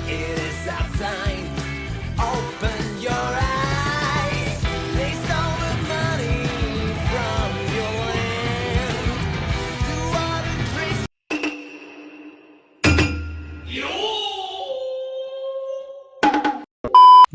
It is a sign. Open your eyes. They stole the money from your land. Do all the tricks.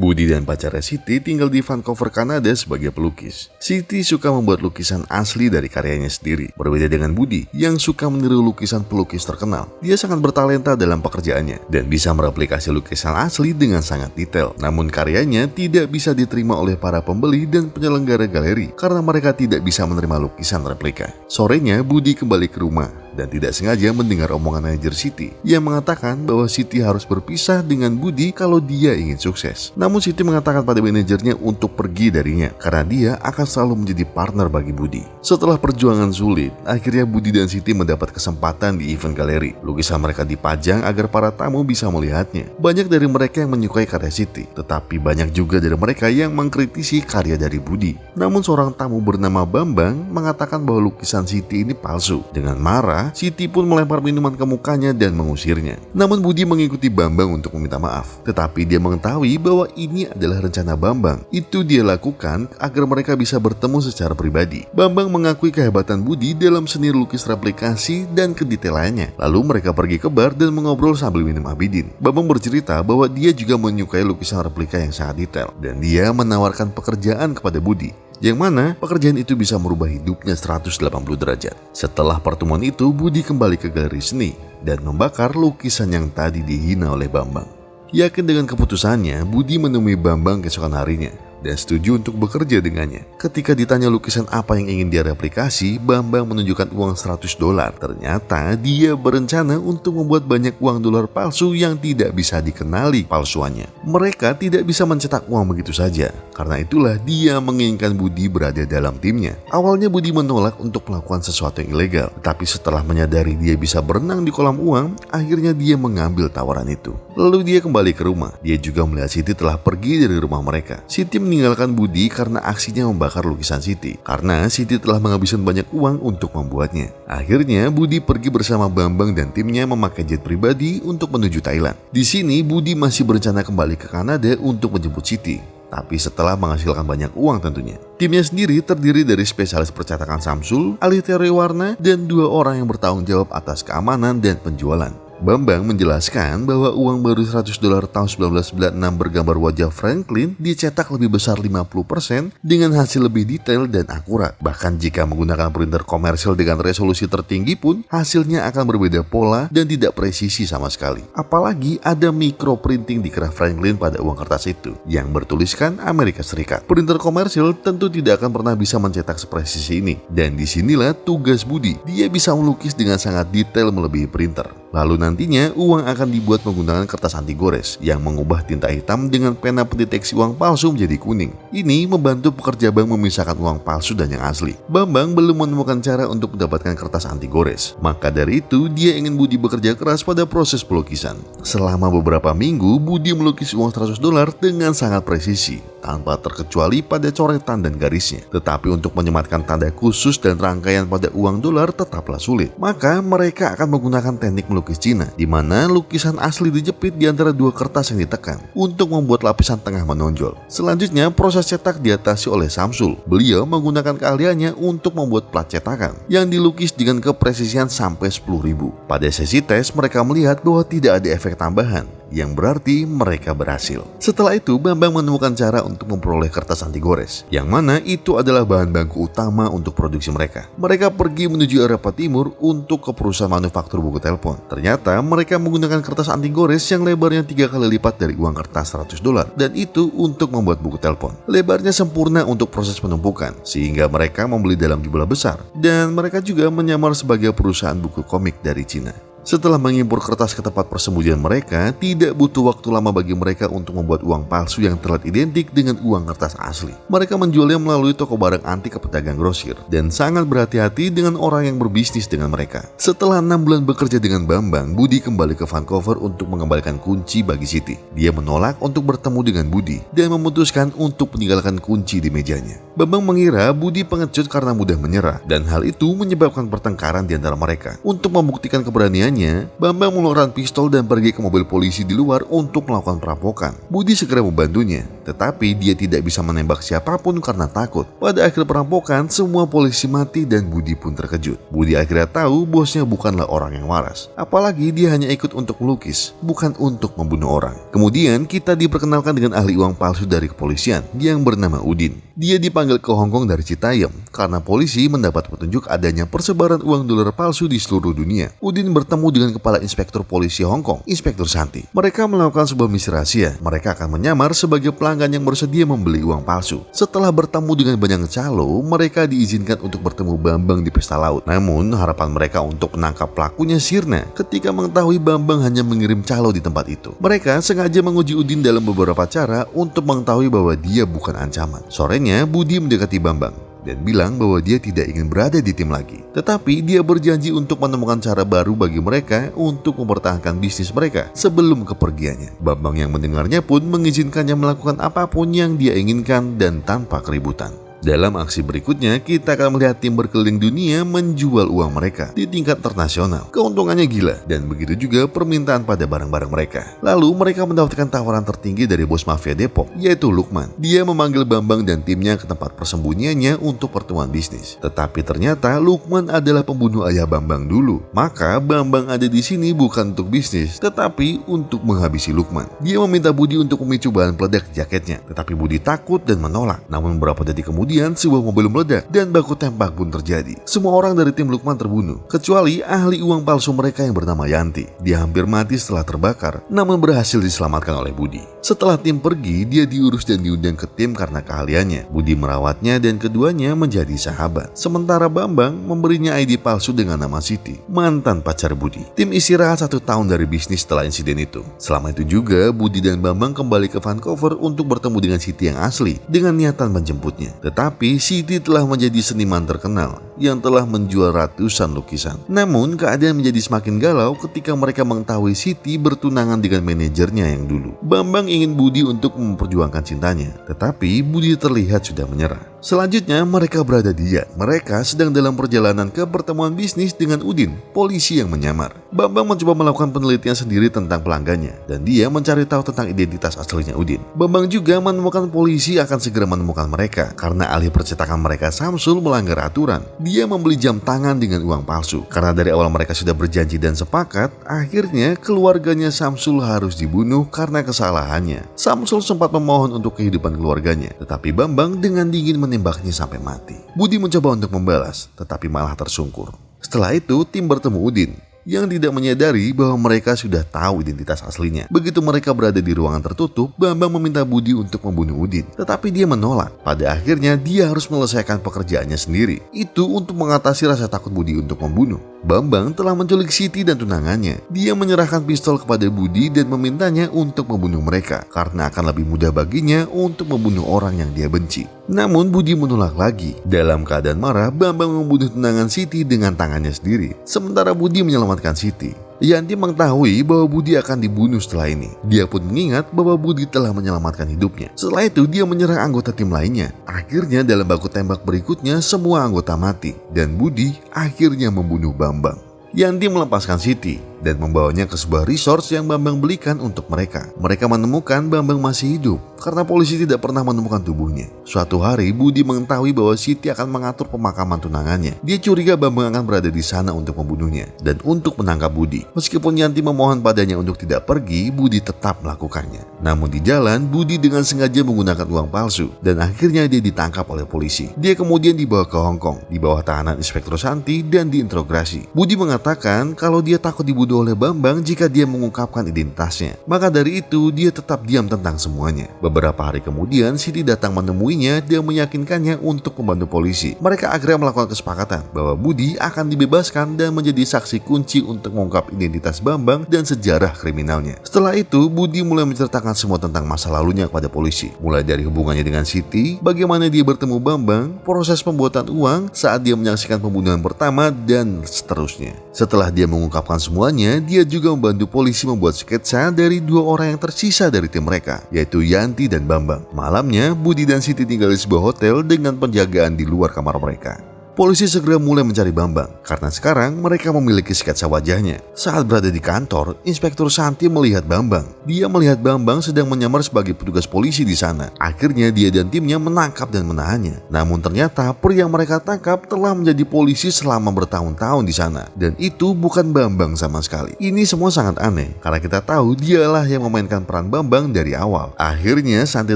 Budi dan pacarnya Siti tinggal di Vancouver, Kanada sebagai pelukis. Siti suka membuat lukisan asli dari karyanya sendiri. Berbeda dengan Budi yang suka meniru lukisan pelukis terkenal. Dia sangat bertalenta dalam pekerjaannya dan bisa mereplikasi lukisan asli dengan sangat detail. Namun karyanya tidak bisa diterima oleh para pembeli dan penyelenggara galeri karena mereka tidak bisa menerima lukisan replika. Sorenya Budi kembali ke rumah dan tidak sengaja mendengar omongan manajer Siti yang mengatakan bahwa Siti harus berpisah dengan Budi kalau dia ingin sukses. Namun Siti mengatakan pada manajernya untuk pergi darinya karena dia akan selalu menjadi partner bagi Budi. Setelah perjuangan sulit, akhirnya Budi dan Siti mendapat kesempatan di event galeri. Lukisan mereka dipajang agar para tamu bisa melihatnya. Banyak dari mereka yang menyukai karya Siti, tetapi banyak juga dari mereka yang mengkritisi karya dari Budi. Namun seorang tamu bernama Bambang mengatakan bahwa lukisan Siti ini palsu. Dengan marah, Siti pun melempar minuman ke mukanya dan mengusirnya. Namun Budi mengikuti Bambang untuk meminta maaf. Tetapi dia mengetahui bahwa ini adalah rencana Bambang. Itu dia lakukan agar mereka bisa bertemu secara pribadi. Bambang mengakui kehebatan Budi dalam seni lukis replikasi dan kedetailannya. Lalu mereka pergi ke bar dan mengobrol sambil minum Abidin. Bambang bercerita bahwa dia juga menyukai lukisan replika yang sangat detail. Dan dia menawarkan pekerjaan kepada Budi, yang mana pekerjaan itu bisa merubah hidupnya 180 derajat. Setelah pertemuan itu, Budi kembali ke galeri seni dan membakar lukisan yang tadi dihina oleh Bambang. Yakin dengan keputusannya, Budi menemui Bambang keesokan harinya dan setuju untuk bekerja dengannya. Ketika ditanya lukisan apa yang ingin dia replikasi, Bambang menunjukkan uang $100. Ternyata dia berencana untuk membuat banyak uang dolar palsu yang tidak bisa dikenali palsuannya. Mereka tidak bisa mencetak uang begitu saja. Karena itulah dia menginginkan Budi berada dalam timnya. Awalnya Budi menolak untuk melakukan sesuatu yang ilegal, tapi setelah menyadari dia bisa berenang di kolam uang, akhirnya dia mengambil tawaran itu. Lalu dia kembali ke rumah. Dia juga melihat Siti telah pergi dari rumah mereka. Siti meninggalkan Budi karena aksinya membakar lukisan Siti, karena Siti telah menghabiskan banyak uang untuk membuatnya. Akhirnya Budi pergi bersama Bambang dan timnya memakai jet pribadi untuk menuju Thailand. Di sini Budi masih berencana kembali ke Kanada untuk menjemput Siti, tapi setelah menghasilkan banyak uang tentunya. Timnya sendiri terdiri dari spesialis percetakan Samsul, ahli teori warna, dan 2 orang yang bertanggung jawab atas keamanan dan penjualan. Bambang menjelaskan bahwa uang baru $100 tahun 1996 bergambar wajah Franklin dicetak lebih besar 50% dengan hasil lebih detail dan akurat. Bahkan jika menggunakan printer komersil dengan resolusi tertinggi pun, hasilnya akan berbeda pola dan tidak presisi sama sekali. Apalagi ada micro printing di kerah Franklin pada uang kertas itu yang bertuliskan Amerika Serikat. Printer komersil tentu tidak akan pernah bisa mencetak sepresisi ini. Dan disinilah tugas Budi. Dia bisa melukis dengan sangat detail melebihi printer. Lalu nantinya uang akan dibuat menggunakan kertas anti gores yang mengubah tinta hitam dengan pena pendeteksi uang palsu menjadi kuning. Ini membantu pekerja bank memisahkan uang palsu dan yang asli. Bambang belum menemukan cara untuk mendapatkan kertas anti gores. Maka dari itu dia ingin Budi bekerja keras pada proses pelukisan. Selama beberapa minggu Budi melukis uang $100 dengan sangat presisi, tanpa terkecuali pada coretan dan garisnya. Tetapi untuk menyematkan tanda khusus dan rangkaian pada uang dolar tetaplah sulit. Maka mereka akan menggunakan teknik melukis Cina, di mana lukisan asli dijepit di antara 2 kertas yang ditekan untuk membuat lapisan tengah menonjol. Selanjutnya proses cetak diatasi oleh Samsul. Beliau menggunakan keahliannya untuk membuat plat cetakan yang dilukis dengan kepresisian sampai 10.000. Pada sesi tes mereka melihat bahwa tidak ada efek tambahan, yang berarti mereka berhasil. Setelah itu Bambang menemukan cara untuk memperoleh kertas anti gores, yang mana itu adalah bahan baku utama untuk produksi mereka. Mereka pergi menuju Eropa Timur untuk ke perusahaan manufaktur buku telepon. Ternyata mereka menggunakan kertas anti gores yang lebarnya 3 kali lipat dari uang kertas $100, dan itu untuk membuat buku telepon. Lebarnya sempurna untuk proses penumpukan, sehingga mereka membeli dalam jumlah besar, dan mereka juga menyamar sebagai perusahaan buku komik dari Cina. Setelah mengimpor kertas ke tempat persembunyian mereka, tidak butuh waktu lama bagi mereka untuk membuat uang palsu yang terlihat identik dengan uang kertas asli. Mereka menjualnya melalui toko barang antik ke pedagang grosir dan sangat berhati-hati dengan orang yang berbisnis dengan mereka. Setelah 6 bulan bekerja dengan Bambang, Budi kembali ke Vancouver untuk mengembalikan kunci bagi Siti. Dia menolak untuk bertemu dengan Budi dan memutuskan untuk meninggalkan kunci di mejanya. Bambang mengira Budi pengecut karena mudah menyerah, dan hal itu menyebabkan pertengkaran di antara mereka. Untuk membuktikan keberanian, Kepagiannya, Bambang mengeluarkan pistol dan pergi ke mobil polisi di luar untuk melakukan perampokan. Budi segera membantunya, tetapi dia tidak bisa menembak siapapun karena takut. Pada akhir perampokan, semua polisi mati dan Budi pun terkejut. Budi akhirnya tahu bosnya bukanlah orang yang waras. Apalagi dia hanya ikut untuk melukis, bukan untuk membunuh orang. Kemudian kita diperkenalkan dengan ahli uang palsu dari kepolisian yang bernama Udin. Dia dipanggil ke Hong Kong dari Citayam karena polisi mendapat petunjuk adanya persebaran uang dolar palsu di seluruh dunia. Udin bertemu dengan kepala inspektur polisi Hong Kong, Inspektur Santi. Mereka melakukan sebuah misi rahasia. Mereka akan menyamar sebagai pelanggan yang bersedia membeli uang palsu. Setelah bertemu dengan banyak calo, mereka diizinkan untuk bertemu Bambang di pesta laut. Namun harapan mereka untuk menangkap pelakunya sirna ketika mengetahui Bambang hanya mengirim calo di tempat itu. Mereka sengaja menguji Udin dalam beberapa cara untuk mengetahui bahwa dia bukan ancaman. Sorenya Budi mendekati Bambang dan bilang bahwa dia tidak ingin berada di tim lagi. Tetapi dia berjanji untuk menemukan cara baru bagi mereka untuk mempertahankan bisnis mereka sebelum kepergiannya. Bambang yang mendengarnya pun mengizinkannya melakukan apapun yang dia inginkan dan tanpa keributan. Dalam aksi berikutnya, kita akan melihat tim berkeliling dunia menjual uang mereka di tingkat internasional. Keuntungannya gila, dan begitu juga permintaan pada barang-barang mereka. Lalu mereka mendapatkan tawaran tertinggi dari bos mafia Depok, yaitu Lukman. Dia memanggil Bambang dan timnya ke tempat persembunyiannya untuk pertemuan bisnis. Tetapi ternyata Lukman adalah pembunuh ayah Bambang dulu. Maka Bambang ada di sini bukan untuk bisnis, tetapi untuk menghabisi Lukman. Dia meminta Budi untuk memicu bahan peledak di jaketnya, tetapi Budi takut dan menolak. Namun beberapa detik kemudian sebuah mobil meledak dan baku tembak pun terjadi. Semua orang dari tim Lukman terbunuh, kecuali ahli uang palsu mereka yang bernama Yanti. Dia hampir mati setelah terbakar, namun berhasil diselamatkan oleh Budi. Setelah tim pergi, dia diurus dan diundang ke tim karena keahliannya. Budi merawatnya dan keduanya menjadi sahabat. Sementara Bambang memberinya ID palsu dengan nama Siti, mantan pacar Budi. Tim istirahat 1 tahun dari bisnis setelah insiden itu. Selama itu juga, Budi dan Bambang kembali ke Vancouver untuk bertemu dengan Siti yang asli dengan niatan menjemputnya. Tetapi Siti telah menjadi seniman terkenal yang telah menjual ratusan lukisan. Namun keadaan menjadi semakin galau ketika mereka mengetahui Siti bertunangan dengan manajernya yang dulu. Bambang ingin Budi untuk memperjuangkan cintanya, tetapi Budi terlihat sudah menyerah. Selanjutnya mereka berada di yacht. Mereka sedang dalam perjalanan ke pertemuan bisnis dengan Udin, polisi yang menyamar. Bambang mencoba melakukan penelitian sendiri tentang pelanggannya dan dia mencari tahu tentang identitas aslinya Udin. Bambang juga menemukan polisi akan segera menemukan mereka karena ahli percetakan mereka Samsul melanggar aturan. Dia membeli jam tangan dengan uang palsu. Karena dari awal mereka sudah berjanji dan sepakat, akhirnya keluarganya Samsul harus dibunuh karena kesalahannya. Samsul sempat memohon untuk kehidupan keluarganya, tetapi Bambang dengan dingin menembaknya sampai mati. Budi mencoba untuk membalas, tetapi malah tersungkur. Setelah itu, tim bertemu Udin yang tidak menyadari bahwa mereka sudah tahu identitas aslinya. Begitu mereka berada di ruangan tertutup, Bambang meminta Budi untuk membunuh Udin, tetapi dia menolak. Pada akhirnya dia harus menyelesaikan pekerjaannya sendiri. Itu untuk mengatasi rasa takut Budi untuk membunuh. Bambang telah menculik Siti dan tunangannya. Dia menyerahkan pistol kepada Budi dan memintanya untuk membunuh mereka karena akan lebih mudah baginya untuk membunuh orang yang dia benci. Namun Budi menolak lagi. Dalam keadaan marah, Bambang membunuh tunangan Siti dengan tangannya sendiri. Sementara Budi menyelamatkan Siti. Yanti mengetahui bahwa Budi akan dibunuh setelah ini. Dia pun mengingat bahwa Budi telah menyelamatkan hidupnya. Setelah itu dia menyerang anggota tim lainnya. Akhirnya dalam baku tembak berikutnya semua anggota mati dan Budi akhirnya membunuh Bambang. Yanti melepaskan Siti dan membawanya ke sebuah resort yang Bambang belikan untuk mereka. Mereka menemukan Bambang masih hidup karena polisi tidak pernah menemukan tubuhnya. Suatu hari Budi mengetahui bahwa Siti akan mengatur pemakaman tunangannya. Dia curiga Bambang akan berada di sana untuk membunuhnya dan untuk menangkap Budi. Meskipun Yanti memohon padanya untuk tidak pergi, Budi tetap melakukannya. Namun di jalan, Budi dengan sengaja menggunakan uang palsu dan akhirnya dia ditangkap oleh polisi. Dia kemudian dibawa ke Hong Kong di bawah tahanan Inspektur Santi dan diinterogasi. Budi mengatakan kalau dia takut dibunuh oleh Bambang jika dia mengungkapkan identitasnya. Maka dari itu dia tetap diam tentang semuanya. Beberapa hari kemudian Siti datang menemuinya dan meyakinkannya untuk membantu polisi. Mereka akhirnya melakukan kesepakatan bahwa Budi akan dibebaskan dan menjadi saksi kunci untuk mengungkap identitas Bambang dan sejarah kriminalnya. Setelah itu Budi mulai menceritakan semua tentang masa lalunya kepada polisi. Mulai dari hubungannya dengan Siti, bagaimana dia bertemu Bambang, proses pembuatan uang saat dia menyaksikan pembunuhan pertama dan seterusnya. Setelah dia mengungkapkan semuanya, dia juga membantu polisi membuat sketsa dari 2 orang yang tersisa dari tim mereka, yaitu Yanti dan Bambang. Malamnya, Budi dan Siti tinggal di sebuah hotel dengan penjagaan di luar kamar mereka. Polisi segera mulai mencari Bambang karena sekarang mereka memiliki sketsa wajahnya. Saat berada di kantor, Inspektur Santi melihat Bambang. Dia melihat Bambang sedang menyamar sebagai petugas polisi di sana. Akhirnya dia dan timnya menangkap dan menahannya. Namun ternyata pria yang mereka tangkap telah menjadi polisi selama bertahun-tahun di sana. Dan itu bukan Bambang sama sekali. Ini semua sangat aneh karena kita tahu dialah yang memainkan peran Bambang dari awal. Akhirnya Santi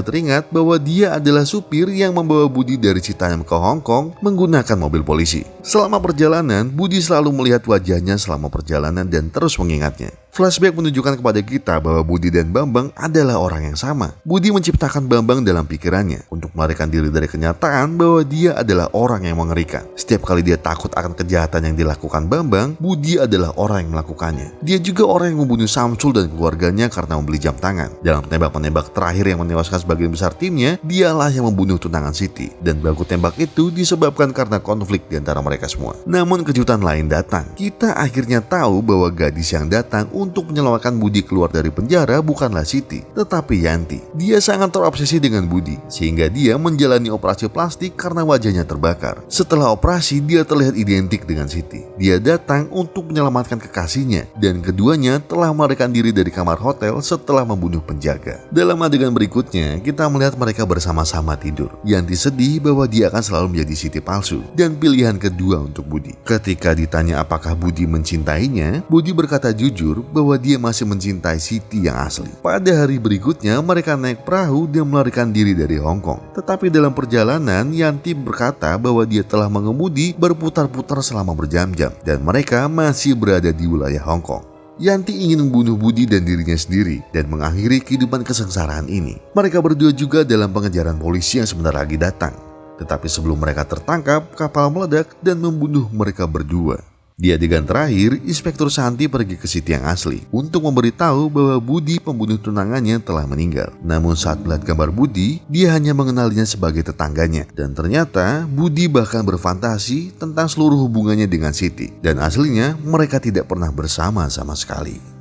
teringat bahwa dia adalah supir yang membawa Budi dari Citayam ke Hong Kong menggunakan mobil polisi. Selama perjalanan, Budi selalu melihat wajahnya selama perjalanan dan terus mengingatnya. Flashback menunjukkan kepada kita bahwa Budi dan Bambang adalah orang yang sama. Budi menciptakan Bambang dalam pikirannya untuk melarikan diri dari kenyataan bahwa dia adalah orang yang mengerikan. Setiap kali dia takut akan kejahatan yang dilakukan Bambang, Budi adalah orang yang melakukannya. Dia juga orang yang membunuh Samsul dan keluarganya karena membeli jam tangan. Dalam tembak-menembak terakhir yang menewaskan sebagian besar timnya, dialah yang membunuh tunangan Siti. Dan baku tembak itu disebabkan karena konflik di antara mereka semua. Namun kejutan lain datang. Kita akhirnya tahu bahwa gadis yang datang untuk menyelamatkan Budi keluar dari penjara bukanlah Siti, tetapi Yanti. Dia sangat terobsesi dengan Budi, sehingga dia menjalani operasi plastik karena wajahnya terbakar. Setelah operasi, dia terlihat identik dengan Siti. Dia datang untuk menyelamatkan kekasihnya, dan keduanya telah melarikan diri dari kamar hotel setelah membunuh penjaga. Dalam adegan berikutnya, kita melihat mereka bersama-sama tidur. Yanti sedih bahwa dia akan selalu menjadi Siti palsu, dan pilihan kedua untuk Budi. Ketika ditanya apakah Budi mencintainya, Budi berkata jujur bahwa dia masih mencintai Siti yang asli. Pada hari berikutnya, mereka naik perahu dan melarikan diri dari Hong Kong. Tetapi dalam perjalanan, Yanti berkata bahwa dia telah mengemudi berputar-putar selama berjam-jam dan mereka masih berada di wilayah Hong Kong. Yanti ingin membunuh Budi dan dirinya sendiri dan mengakhiri kehidupan kesengsaraan ini. Mereka berdua juga dalam pengejaran polisi yang sebentar lagi datang. Tetapi sebelum mereka tertangkap, kapal meledak dan membunuh mereka berdua. Di adegan terakhir, Inspektur Santi pergi ke Siti yang asli untuk memberitahu bahwa Budi pembunuh tunangannya telah meninggal. Namun saat melihat gambar Budi, dia hanya mengenalinya sebagai tetangganya. Dan ternyata Budi bahkan berfantasi tentang seluruh hubungannya dengan Siti. Dan aslinya mereka tidak pernah bersama sama sekali.